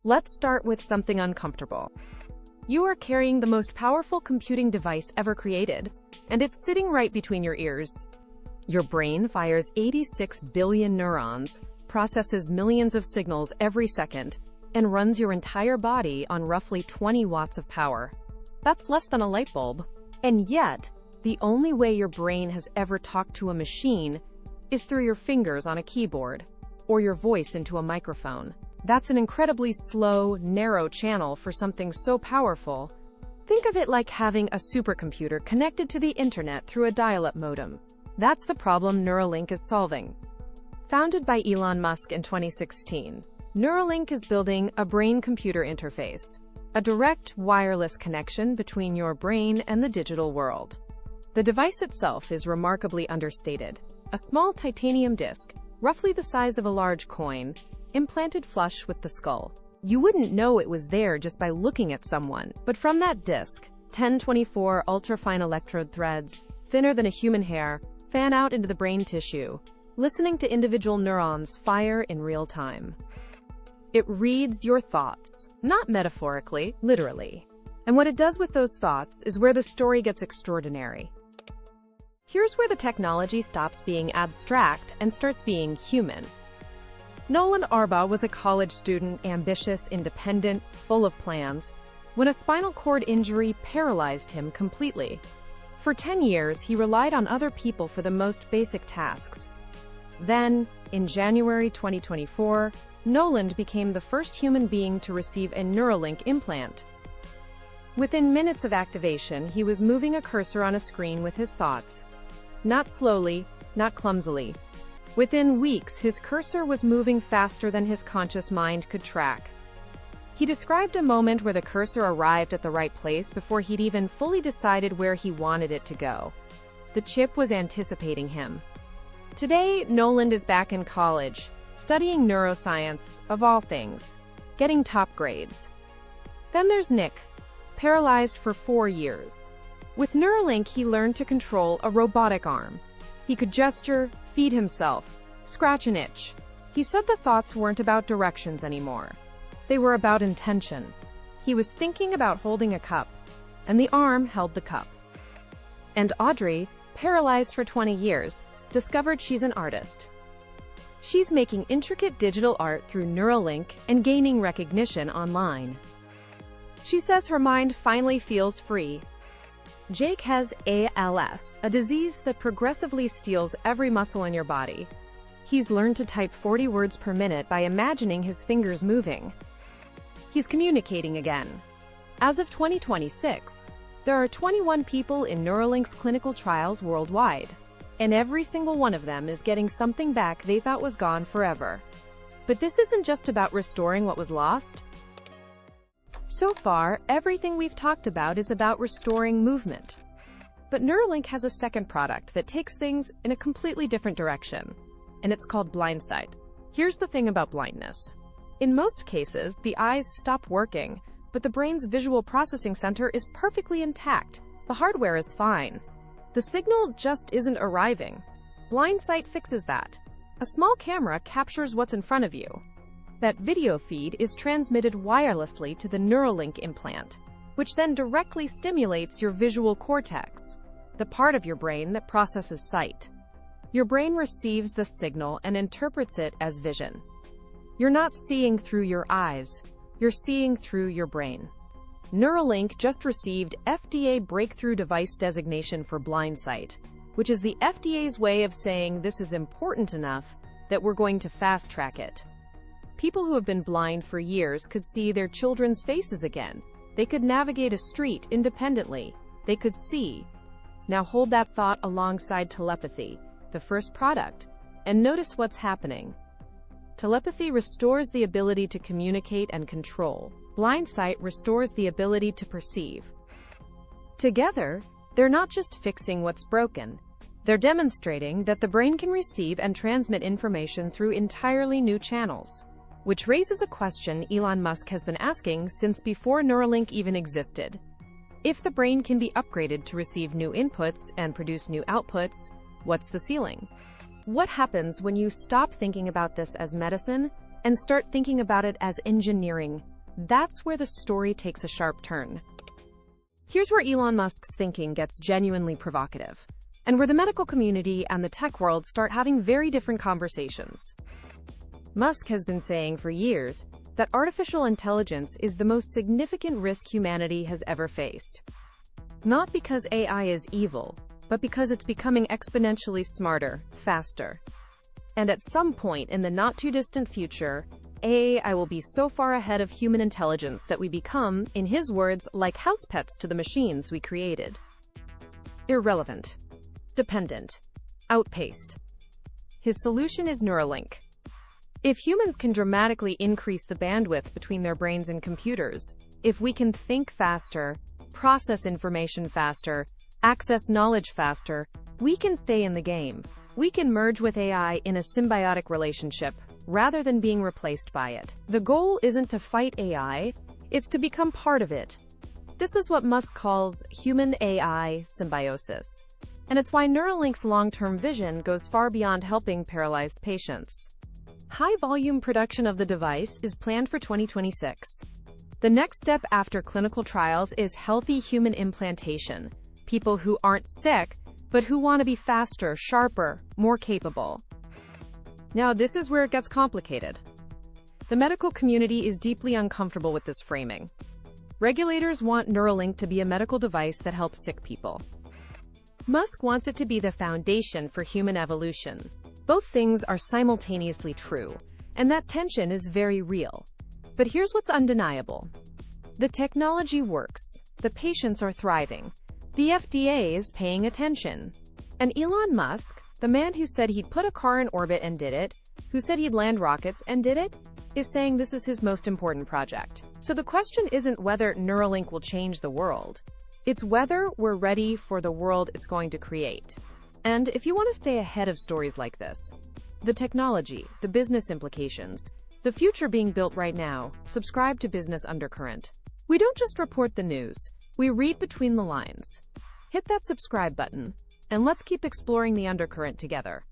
Let's start with something uncomfortable. You are carrying the most powerful computing device ever created, and it's sitting right between your ears. Your brain fires 86 billion neurons, processes millions of signals every second, and runs your entire body on roughly 20 watts of power. That's less than a light bulb. And yet, the only way your brain has ever talked to a machine is through your fingers on a keyboard, or your voice into a microphone. That's an incredibly slow, narrow channel for something so powerful. Think of it like having a supercomputer connected to the internet through a dial-up modem. That's the problem Neuralink is solving. Founded by Elon Musk in 2016, Neuralink is building a brain-computer interface, a direct wireless connection between your brain and the digital world. The device itself is remarkably understated. A small titanium disc, roughly the size of a large coin, implanted flush with the skull. You wouldn't know it was there just by looking at someone, but from that disc, 1024 ultrafine electrode threads, thinner than a human hair, fan out into the brain tissue, listening to individual neurons fire in real time. It reads your thoughts, not metaphorically, literally. And what it does with those thoughts is where the story gets extraordinary. Here's where the technology stops being abstract and starts being human. Nolan Arbaugh was a college student, ambitious, independent, full of plans, when a spinal cord injury paralyzed him completely. For 10 years, he relied on other people for the most basic tasks. Then, in January 2024, Nolan became the first human being to receive a Neuralink implant. Within minutes of activation, he was moving a cursor on a screen with his thoughts. Not slowly, not clumsily. Within weeks, his cursor was moving faster than his conscious mind could track. He described a moment where the cursor arrived at the right place before he'd even fully decided where he wanted it to go. The chip was anticipating him. Today, Nolan is back in college, studying neuroscience, of all things, getting top grades. Then there's Nick, paralyzed for 4 years. With Neuralink, he learned to control a robotic arm. He could gesture, feed himself, scratch an itch. He said the thoughts weren't about directions anymore. They were about intention. He was thinking about holding a cup, and the arm held the cup. And Audrey, paralyzed for 20 years, discovered she's an artist. She's making intricate digital art through Neuralink and gaining recognition online. She says her mind finally feels free. Jake has ALS, a disease that progressively steals every muscle in your body. He's learned to type 40 words per minute by imagining his fingers moving. He's communicating again. As of 2026, there are 21 people in Neuralink's clinical trials worldwide, and every single one of them is getting something back they thought was gone forever. But this isn't just about restoring what was lost. So far, everything we've talked about is about restoring movement. But Neuralink has a second product that takes things in a completely different direction, and it's called Blindsight. Here's the thing about blindness. In most cases, the eyes stop working, but the brain's visual processing center is perfectly intact. The hardware is fine. The signal just isn't arriving. Blindsight fixes that. A small camera captures what's in front of you. That video feed is transmitted wirelessly to the Neuralink implant, which then directly stimulates your visual cortex, the part of your brain that processes sight. Your brain receives the signal and interprets it as vision. You're not seeing through your eyes, you're seeing through your brain. Neuralink just received FDA Breakthrough Device designation for Blindsight, which is the FDA's way of saying this is important enough that we're going to fast-track it. People who have been blind for years could see their children's faces again. They could navigate a street independently. They could see. Now hold that thought alongside Telepathy, the first product, and notice what's happening. Telepathy restores the ability to communicate and control. Blindsight restores the ability to perceive. Together, they're not just fixing what's broken. They're demonstrating that the brain can receive and transmit information through entirely new channels. Which raises a question Elon Musk has been asking since before Neuralink even existed. If the brain can be upgraded to receive new inputs and produce new outputs, what's the ceiling? What happens when you stop thinking about this as medicine and start thinking about it as engineering? that's where the story takes a sharp turn. Here's where Elon Musk's thinking gets genuinely provocative, and where the medical community and the tech world start having very different conversations. Musk has been saying for years that artificial intelligence is the most significant risk humanity has ever faced. Not because AI is evil, but because it's becoming exponentially smarter, faster. And at some point in the not-too-distant future, AI will be so far ahead of human intelligence that we become, in his words, like house pets to the machines we created. Irrelevant. Dependent. Outpaced. His solution is Neuralink. If humans can dramatically increase the bandwidth between their brains and computers, if we can think faster, process information faster, access knowledge faster, we can stay in the game. We can merge with AI in a symbiotic relationship, rather than being replaced by it. The goal isn't to fight AI, it's to become part of it. This is what Musk calls human-AI symbiosis. And it's why Neuralink's long-term vision goes far beyond helping paralyzed patients. High-volume production of the device is planned for 2026. The next step after clinical trials is healthy human implantation. People who aren't sick, but who want to be faster, sharper, more capable. Now, this is where it gets complicated. The medical community is deeply uncomfortable with this framing. Regulators want Neuralink to be a medical device that helps sick people. Musk wants it to be the foundation for human evolution. Both things are simultaneously true, and that tension is very real. But here's what's undeniable. The technology works. The patients are thriving. The FDA is paying attention. And Elon Musk, the man who said he'd put a car in orbit and did it, who said he'd land rockets and did it, is saying this is his most important project. So the question isn't whether Neuralink will change the world. It's whether we're ready for the world it's going to create. And if you want to stay ahead of stories like this, the technology, the business implications, the future being built right now, subscribe to Business Undercurrent. We don't just report the news, we read between the lines. Hit that subscribe button, and let's keep exploring the undercurrent together.